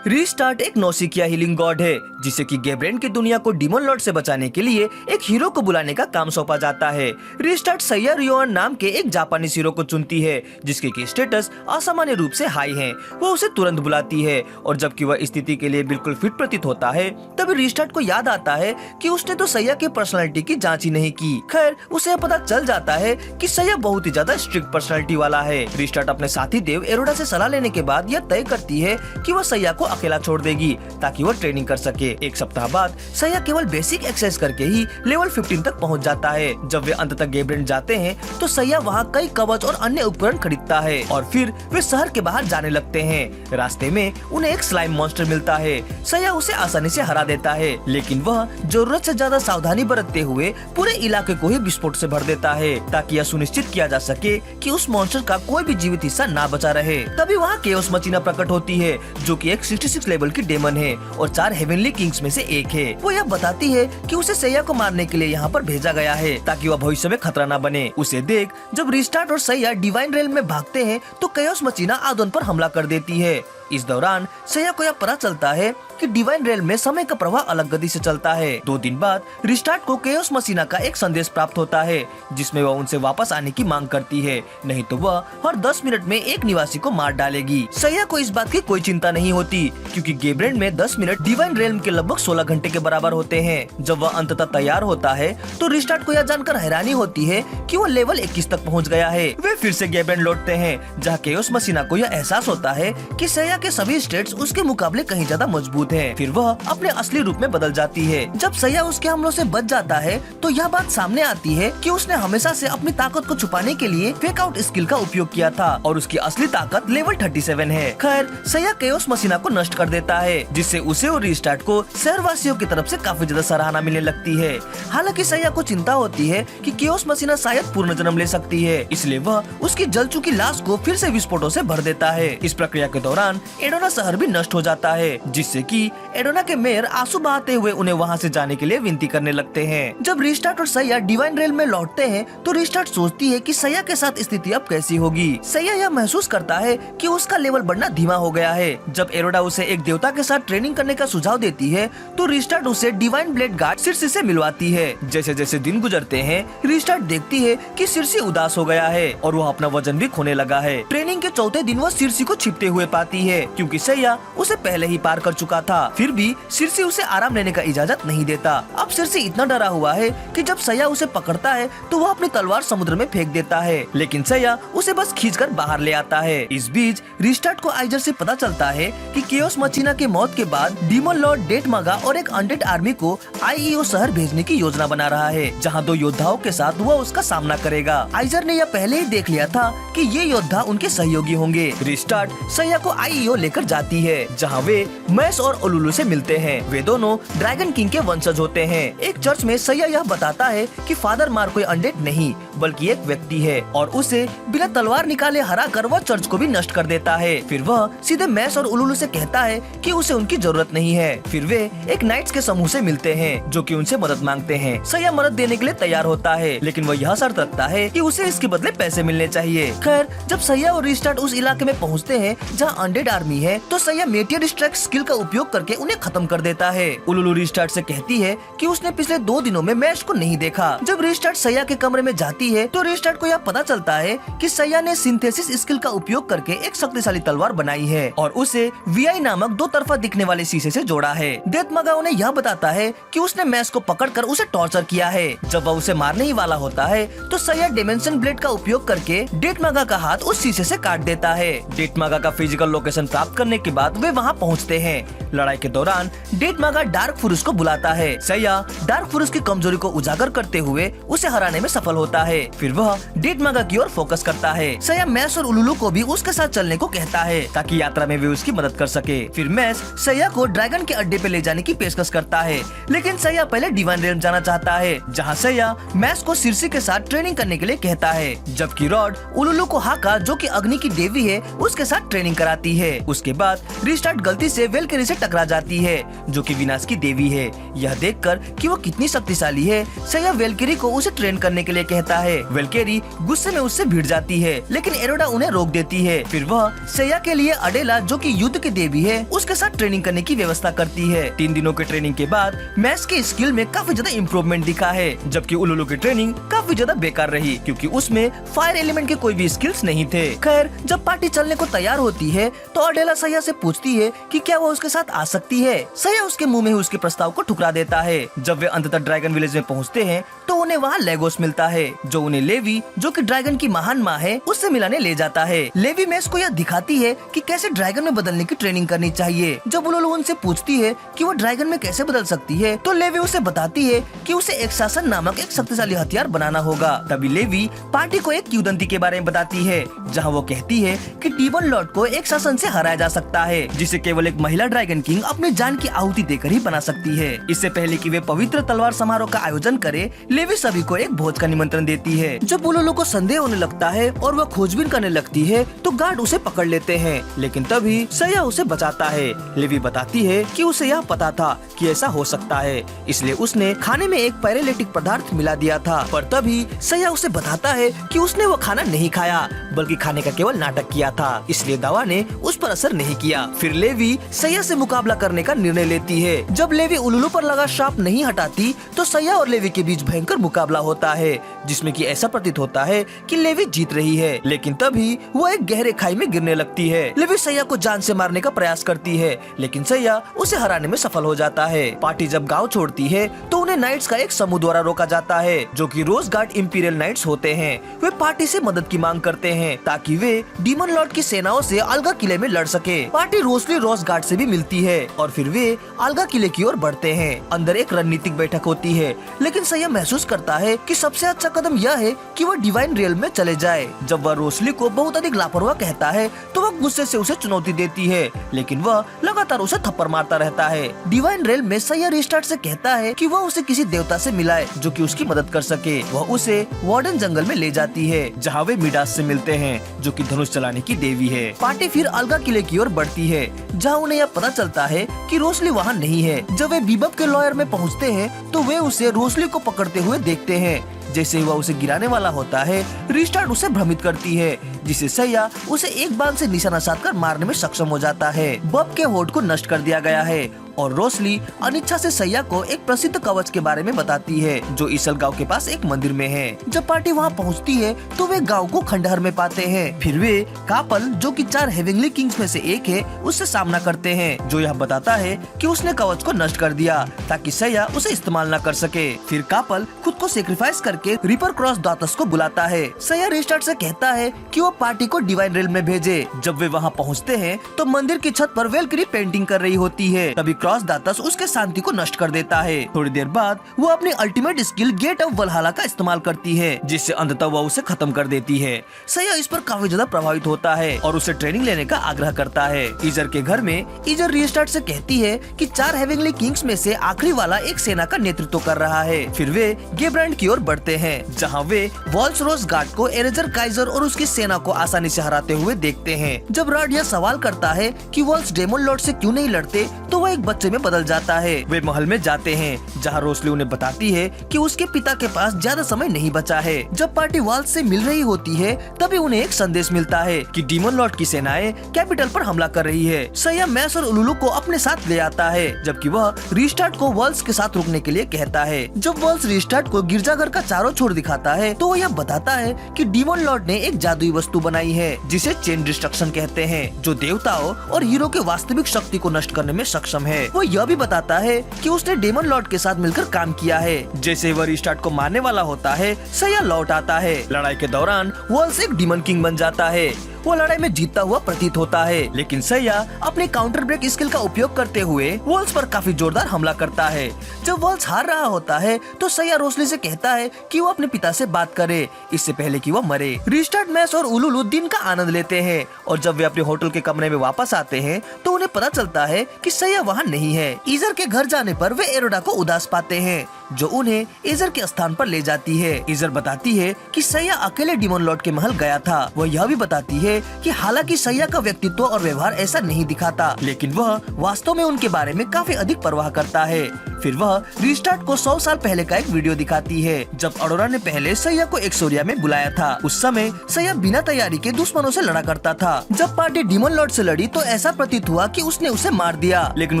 Restart एक नौसिखिया healing God है जिसे कि गैब्रेंड की दुनिया को डीमन लॉर्ड से बचाने के लिए एक हीरो को बुलाने का काम सौंपा जाता है। रीस्टार्ट सैया रियोन नाम के एक जापानी हीरो को चुनती है जिसके की स्टेटस असामान्य रूप से हाई है। वो उसे तुरंत बुलाती है और जबकि वह स्थिति के लिए बिल्कुल फिट प्रतीत होता है तभी रीस्टार्ट को याद आता है कि उसने तो सैया की पर्सनालिटी की जाँच ही नहीं की। खैर उसे पता चल जाता है कि सैया बहुत ही ज्यादा स्ट्रिक्ट पर्सनालिटी वाला है। रीस्टार्ट अपने साथी देव एरोडा से सलाह लेने के बाद यह तय करती है कि वह सैया को अकेला छोड़ देगी ताकि वो ट्रेनिंग कर सके। एक सप्ताह बाद सैया केवल बेसिक एक्सरसाइज करके ही लेवल 15 तक पहुंच जाता है। जब वे अंततः गैब्रेंड जाते हैं तो सैया वहां कई कवच और अन्य उपकरण खरीदता है और फिर वे शहर के बाहर जाने लगते हैं। रास्ते में उन्हें एक स्लाइम मॉन्स्टर मिलता है। सैया उसे आसानी से हरा देता है लेकिन वह जरूरत से ज्यादा सावधानी बरतते हुए पूरे इलाके को ही विस्फोट से भर देता है ताकि यह सुनिश्चित किया जा सके कि उस मॉन्स्टर का कोई भी जीवित हिस्सा ना बचा रहे। तभी वहाँ केओस मचीना प्रकट होती है जो कि एक 66 लेवल की डेमन है और 4 हेवनली किंग्स में से एक है। वो यह बताती है कि उसे सैया को मारने के लिए यहाँ पर भेजा गया है ताकि वह भविष्य में खतरा न बने। उसे देख जब रीस्टार्ट और सैया डिवाइन रेल में भागते हैं तो केओस मचीना आदोन पर हमला कर देती है। इस दौरान सैया को यह पता चलता है कि डिवाइन रेल में समय का प्रवाह अलग गति से चलता है। 2 दिन बाद रीस्टार्ट को केओस मचीना का एक संदेश प्राप्त होता है जिसमें वह उनसे वापस आने की मांग करती है, नहीं तो वह हर 10 मिनट में एक निवासी को मार डालेगी। सैया को इस बात की कोई चिंता नहीं होती क्योंकि गैब्रेंड में 10 मिनट डिवाइन रेल के लगभग 16 घंटे के बराबर होते हैं। जब वह अंततः तैयार होता है तो रीस्टार्ट को यह जानकर हैरानी होती है कि वह लेवल 21 तक पहुँच गया है। वे फिर से गैब्रेंड लौटते हैं जहाँ केओस मचीना को यह एहसास होता है कि सैया के सभी स्टेट्स उसके मुकाबले कहीं ज्यादा मजबूत हैं। फिर वह अपने असली रूप में बदल जाती है। जब सैया उसके हमलों से बच जाता है तो यह बात सामने आती है कि उसने हमेशा से अपनी ताकत को छुपाने के लिए फेक आउट स्किल का उपयोग किया था और उसकी असली ताकत लेवल 37 है। खैर सैया केओस मचीना को नष्ट कर देता है जिससे उसे और रीस्टार्ट को शहरवासियों की तरफ से काफी ज्यादा सराहना मिलने लगती है। हालांकि सैया को चिंता होती है कि केओस मचीना शायद पूर्ण जन्म ले सकती है, इसलिए वह उसकी जल चुकी लाश को फिर से विस्फोटों से भर देता है। इस प्रक्रिया के दौरान एडोना शहर भी नष्ट हो जाता है जिससे कि एडोना के मेयर आंसू बहाते हुए उन्हें वहां से जाने के लिए विनती करने लगते हैं। जब रीस्टार्ट और सैया डिवाइन रेल में लौटते हैं तो रीस्टार्ट सोचती है कि सैया के साथ स्थिति अब कैसी होगी। सैया यह महसूस करता है कि उसका लेवल बढ़ना धीमा हो गया है। जब एरोडा उसे एक देवता के साथ ट्रेनिंग करने का सुझाव देती है तो रीस्टार्ट उसे डिवाइन ब्लेड गार्ड सिरसी से मिलवाती है। जैसे जैसे दिन गुजरते हैं रीस्टार्ट देखती है कि सिरसी उदास हो गया है और वह अपना वजन भी खोने लगा है। ट्रेनिंग के चौथे दिन वह सिरसी को छिपते हुए पाती है क्योंकि सैया उसे पहले ही पार कर चुका था। फिर भी सिरसी उसे आराम लेने का इजाजत नहीं देता। अब सिरसी इतना डरा हुआ है कि जब सैया उसे पकड़ता है तो वह अपनी तलवार समुद्र में फेंक देता है लेकिन सैया उसे बस खींचकर बाहर ले आता है। इस बीच रीस्टार्ट को आइजर से पता चलता है कि केओस मचीना के मौत के बाद डीमन लॉर्ड डेटमागा और एक अनडेड आर्मी को आईईओ शहर भेजने की योजना बना रहा है जहाँ 2 योद्धाओं के साथ वह उसका सामना करेगा। आइजर ने यह पहले ही देख लिया था कि ये योद्धा उनके सहयोगी होंगे। रीस्टार्ट सैया को आईईओ लेकर जाती है जहाँ वे मैस और ओलुलु से मिलते हैं। वे दोनों ड्रैगन किंग के वंशज होते हैं। एक चर्च में सैया यह बताता है कि फादर मार कोई अनडेड नहीं बल्कि एक व्यक्ति है और उसे बिना तलवार निकाले हरा कर वह चर्च को भी नष्ट कर देता है। फिर वह सीधे मैस और ओलुलु से कहता है कि उसे उनकी जरूरत नहीं है। फिर वे एक नाइट्स के समूह से मिलते हैं जो कि उनसे मदद मांगते हैं। सैया मदद देने के लिए तैयार होता है लेकिन वह यह शर्त रखता है कि उसे इसके बदले पैसे मिलने चाहिए। खैर जब सैया और रीस्टार्ट उस इलाके में पहुँचते हैं जहाँ अनडेड आर्मी है तो सैया मेटियर डिस्ट्रैक्ट स्किल का उपयोग करके उन्हें खत्म कर देता है। ओलुलु रीस्टार्ट से कहती है कि उसने पिछले 2 दिनों में मैश को नहीं देखा। जब रीस्टार्ट सैया के कमरे में जाती है तो रीस्टार्ट को यह पता चलता है कि सैया ने सिंथेसिस स्किल का उपयोग करके एक शक्तिशाली तलवार बनाई है और उसे वीआई नामक 2 तरफा दिखने वाले शीशे से जोड़ा है। डेटमागा उन्हें यह बताता है कि उसने मैश को पकड़कर उसे टॉर्चर किया है। जब वह उसे मारने ही वाला होता है तो सैया डिमेंशन ब्लेड का उपयोग करके डेटमागा का हाथ उस शीशे से काट देता है। डेटमागा का फिजिकल लोकेशन प्राप्त करने के बाद वे वहाँ पहुँचते हैं। लड़ाई के दौरान डेटमागा डार्क फुरुस को बुलाता है। सैया डार्क फुरुस की कमजोरी को उजागर करते हुए उसे हराने में सफल होता है। फिर वह डेटमागा की ओर फोकस करता है। सैया मैस और उलुलु को भी उसके साथ चलने को कहता है ताकि यात्रा में वे उसकी मदद कर सके। फिर मैस सैया को ड्रैगन के अड्डे पे ले जाने की पेशकश करता है लेकिन सैया पहले डिवाइन रेल जाना चाहता है जहाँ सैया मैस को सिरसी के साथ ट्रेनिंग करने के लिए कहता है जबकि रॉड उलुलु को हाका जो कि अग्नि की देवी है उसके साथ ट्रेनिंग कराती है। उसके बाद रीस्टार्ट गलती से वेलकेरी से टकरा जाती है जो कि विनाश की देवी है। यह देखकर कि वो कितनी शक्तिशाली है सैया वेलकेरी को उसे ट्रेन करने के लिए कहता है। है। वेलकेरी गुस्से में उससे भिड़ जाती है, लेकिन एरोडा उन्हें रोक देती है। फिर वह सैया के लिए अडेला, जो कि युद्ध की देवी है, उसके साथ ट्रेनिंग करने की व्यवस्था करती है। 3 दिनों के ट्रेनिंग के बाद मैक्स के स्किल में काफी ज्यादा इम्प्रूवमेंट दिखा है, जबकि उलुलु की ट्रेनिंग काफी ज्यादा बेकार रही, क्योंकि उसमें फायर एलिमेंट के कोई भी स्किल्स नहीं थे। खैर, जब पार्टी चलने को तैयार होती है तो अडेला सैया से पूछती है कि क्या वो उसके साथ आ सकती है। सैया उसके मुंह में ही उसके प्रस्ताव को ठुकरा देता है। जब वे अंततः ड्रैगन विलेज में पहुंचते हैं तो उन्हें वहाँ लेगोस मिलता है, जो उन्हें लेवी, जो कि ड्रैगन की महान माँ है, उससे मिलाने ले जाता है। लेवी मैक्स को यह दिखाती है कि कैसे ड्रैगन में बदलने की ट्रेनिंग करनी चाहिए। जब उलुलु उनसे पूछती है कि वो ड्रैगन में कैसे बदल सकती है, तो लेवी उसे बताती है कि उसे एक शासन नामक एक शक्तिशाली हथियार बनाना होगा। तभी लेवी पार्टी को एक किंवदंती के बारे में बताती है, जहाँ वो कहती है कि डीमन लॉर्ड को एक शासन से हराया जा सकता है, जिसे केवल एक महिला ड्रैगन किंग अपनी जान की आहुति देकर ही बना सकती है। इससे पहले कि वे पवित्र तलवार समारोह का आयोजन करे, लेवी सभी को एक भोज का निमंत्रण देती है। जब उलुलु को संदेह होने लगता है और वह खोजबीन करने लगती है तो गार्ड उसे पकड़ लेते हैं, लेकिन तभी सैया उसे बचाता है। लेवी बताती है कि उसे यह पता था कि ऐसा हो सकता है, इसलिए उसने खाने में एक पैरालिटिक पदार्थ मिला दिया था। पर तभी सैया उसे बताता है कि उसने वो खाना नहीं खाया, बल्कि खाने का केवल नाटक किया था, इसलिए दवा ने उस पर असर नहीं किया। फिर लेवी सैया से मुकाबला करने का निर्णय लेती है। जब लेवी उलुलु पर लगा श्राप नहीं हटाती तो सैया और लेवी के बीच भयंकर मुकाबला होता है, जिसमें कि ऐसा प्रतीत होता है कि लेवी जीत रही है। लेकिन तभी वो एक गहरे खाई में गिरने लगती है। लेवी सैया को जान से मारने का प्रयास करती है, लेकिन सैया उसे हराने में सफल हो जाता है। पार्टी जब गांव छोड़ती है तो उन्हें नाइट्स का एक समूह द्वारा रोका जाता है, जो कि रोज गार्ड इंपीरियल नाइट्स होते हैं। वे पार्टी से मदद की मांग करते हैं ताकि वे डीमन लॉर्ड की सेनाओं से अलगा किले में लड़ सके। पार्टी रोसली रोज गार्ड से भी मिलती है और फिर वे अलगा किले की ओर बढ़ते हैं। अंदर एक रणनीतिक बैठक होती है, लेकिन सैया महसूस करता है कि सबसे अच्छा कदम यह है कि वह डिवाइन रियल में चले जाए। जब वह रोसली को बहुत अधिक लापरवाह कहता है तो वह गुस्से से उसे चुनौती देती है, लेकिन वह लगातार उसे थप्पड़ मारता रहता है। डिवाइन रियल में सैया रिस्टार्ट से कहता है कि वह उसे किसी देवता से मिलाए जो कि उसकी मदद कर सके। वह उसे वार्डन जंगल में ले जाती है, जहाँ वे मिडास से मिलते हैं, जो कि धनुष चलाने की देवी है। पार्टी फिर अलगा किले की ओर बढ़ती है, जहाँ उन्हें यह पता चलता है कि रोसली वहाँ नहीं है। जब वे बीबब के लॉयर में पहुँचते हैं तो वे उसे रोसली को पकड़ते हुए देखते हैं। जैसे ही वह उसे गिराने वाला होता है, रिस्टार्ट उसे भ्रमित करती है, जिसे सैया उसे एक बाण से निशाना साधकर मारने में सक्षम हो जाता है। बब के होठ को नष्ट कर दिया गया है और रोसली अनिच्छा से सैया को एक प्रसिद्ध कवच के बारे में बताती है, जो ईसल गांव के पास एक मंदिर में है। जब पार्टी वहां पहुंचती है तो वे गांव को खंडहर में पाते हैं। फिर वे कापल, जो कि 4 हेविंगली किंग्स में से एक है, उससे सामना करते हैं, जो यह बताता है कि उसने कवच को नष्ट कर दिया ताकि सैया उसे इस्तेमाल न कर सके। फिर कापल खुद को सेक्रीफाइस करके रिपर क्रॉस दातस को बुलाता है। सैया रिस्टार्ट से कहता है कि वो पार्टी को डिवाइन रेल में भेजे। जब वे वहाँ पहुँचते हैं तो मंदिर की छत पर वेलकरी पेंटिंग कर रही होती है। तभी क्रॉस दातस उसके शांति को नष्ट कर देता है। थोड़ी देर बाद वो अपनी अल्टीमेट स्किल गेट ऑफ वलहला का इस्तेमाल करती है, जिससे अंततः वह उसे खत्म कर देती है। सैया इस पर काफी ज्यादा प्रभावित होता है और उसे ट्रेनिंग लेने का आग्रह करता है। ईजर के घर में ईजर रिस्टार्ट से कहती है कि 4 हेविंगली किंग्स में से आखिरी वाला एक सेना का नेतृत्व कर रहा है। फिर वे गेब्रांड की ओर बढ़ते हैं, जहाँ वे वॉल्स रोज गार्ड को एरेजर काइजर और उसकी सेना को आसानी से हराते हुए देखते हैं। जब रॉड यह सवाल करता है कि वॉल्स डेमन लॉर्ड से क्यों नहीं लड़ते, तो वह एक बच्चे में बदल जाता है। वे महल में जाते हैं, जहाँ रोसली उन्हें बताती है कि उसके पिता के पास ज्यादा समय नहीं बचा है। जब पार्टी वॉल्स से मिल रही होती है तभी उन्हें एक संदेश मिलता है कि डीमन लॉर्ड की सेनाएं कैपिटल पर हमला कर रही है। सैया मैस और उलुलु को अपने साथ ले आता है, जबकि वह रिस्टार्ट को वॉल्स के साथ रुकने के लिए कहता है। जब वॉल्स रिस्टार्ट को गिरजाघर का चारों छोर दिखाता है तो वो यह बताता है कि डीमन लॉर्ड ने एक जादुई वस्तु बनाई है, जिसे चेन डिस्ट्रक्शन कहते हैं, जो देवताओं और हीरो के वास्तविक शक्ति को नष्ट करने में सक्षम है। वो यह भी बताता है कि उसने डेमन लॉर्ड के साथ मिलकर काम किया है। जैसे वह रिस्टार्ट को मारने वाला होता है, सैया लौट आता है। लड़ाई के दौरान वॉल्स एक डीमन किंग बन जाता है। वो लड़ाई में जीतता हुआ प्रतीत होता है, लेकिन सैया अपने काउंटर ब्रेक स्किल का उपयोग करते हुए वॉल्स पर काफी जोरदार हमला करता है। जब वॉल्स हार रहा होता है तो सैया रोसली से कहता है कि वो अपने पिता से बात करे, इससे पहले कि वो मरे। रिस्टार्ट, मैस और उलुलु दिन का आनंद लेते हैं और जब वे अपने होटल के कमरे में वापस आते हैं तो उन्हें पता चलता है कि सैया वहाँ नहीं है। ईजर के घर जाने पर वे एरोडा को उदास पाते हैं, जो उन्हें ईजर के स्थान पर ले जाती है। ईजर बताती है कि सैया अकेले डीमन लॉर्ड के महल गया था। वह यह भी बताती है कि हालांकि सैया का व्यक्तित्व और व्यवहार ऐसा नहीं दिखाता, लेकिन वह वास्तव में उनके बारे में काफी अधिक परवाह करता है। फिर वह रिस्टार्ट को 100 साल पहले का एक वीडियो दिखाती है जब अरोरा ने पहले सैया को एक्सोरिया में बुलाया था। उस समय सैया बिना तैयारी के दुश्मनों से लड़ा करता था। जब पार्टी डीमन लॉर्ड से लड़ी तो ऐसा प्रतीत हुआ कि उसने उसे मार दिया, लेकिन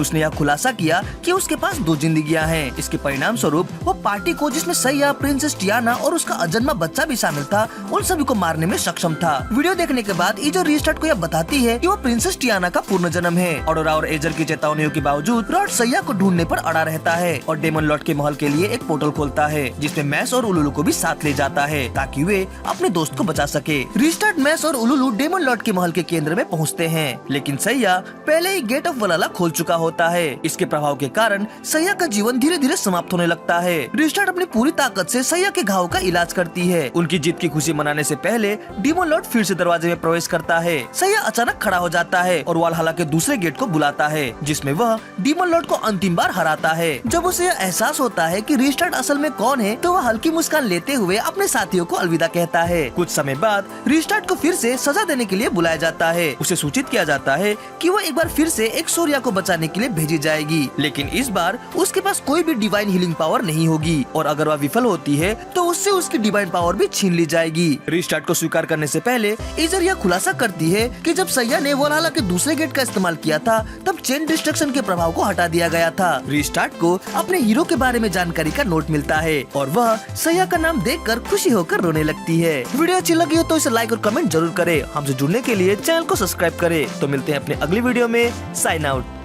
उसने यह खुलासा किया कि उसके पास 2 जिंदगियां हैं। इसके परिणाम स्वरूप वो पार्टी को, जिसमें सैया, प्रिंसेस टियाना और उसका अजन्मा बच्चा भी शामिल था, उन सभी को मारने में सक्षम था। वीडियो देखने के बाद इजर रिस्टार्ट को यह बताती है कि वो प्रिंसेस टियाना का पूर्ण जन्म है। अरोरा और एजर की चेतावनियों के बावजूद रॉड सैया को ढूंढने पर अड़ा रहता है और डेमन लॉर्ड के महल के लिए एक पोर्टल खोलता है जिसमें मैस और उलुलु को भी साथ ले जाता है ताकि वे अपने दोस्त को बचा सके। रिस्टार्ट, मैस और उलुलु डेमन लॉर्ड के महल के केंद्र में पहुंचते हैं, लेकिन सैया पहले ही गेट ऑफ वलाला खोल चुका होता है। इसके प्रभाव के कारण सैया का जीवन धीरे धीरे समाप्त होने लगता है। रिस्टार्ट अपनी पूरी ताकत से सैया के घाव का इलाज करती है। उनकी जीत की खुशी मनाने से पहले डीमन लॉर्ड फिर से दरवाजे में प्रवेश करता है। सैया अचानक खड़ा हो जाता है और वालहला के दूसरे गेट को बुलाता है जिसमें वह डीमन लॉर्ड को अंतिम बार हराता है। जब उसे यह एहसास होता है कि रिस्टार्ट असल में कौन है तो वह हल्की मुस्कान लेते हुए अपने साथियों को अलविदा कहता है। कुछ समय बाद रिस्टार्ट को फिर से सजा देने के लिए बुलाया जाता है। उसे सूचित किया जाता है कि वो एक बार फिर से एक्सोरिया को बचाने के लिए भेजी जाएगी, लेकिन इस बार उसके पास कोई भी डिवाइन हीलिंग पावर नहीं होगी और अगर वह विफल होती है तो उससे उसकी डिवाइन पावर भी छीन ली जाएगी। रिस्टार्ट को स्वीकार करने से पहले इजर यह खुलासा करती है कि जब सैया ने वलहला के दूसरे गेट का इस्तेमाल किया था तब चेन डिस्ट्रक्शन के प्रभाव को हटा दिया गया था। रिस्टार्ट को अपने हीरो के बारे में जानकारी का नोट मिलता है और वह सैया का नाम देखकर खुशी होकर रोने लगती है। वीडियो अच्छी लगी हो तो इसे लाइक और कमेंट जरूर करें। हमसे जुड़ने के लिए चैनल को सब्सक्राइब करें। तो मिलते हैं अपने अगली वीडियो में। Sign out.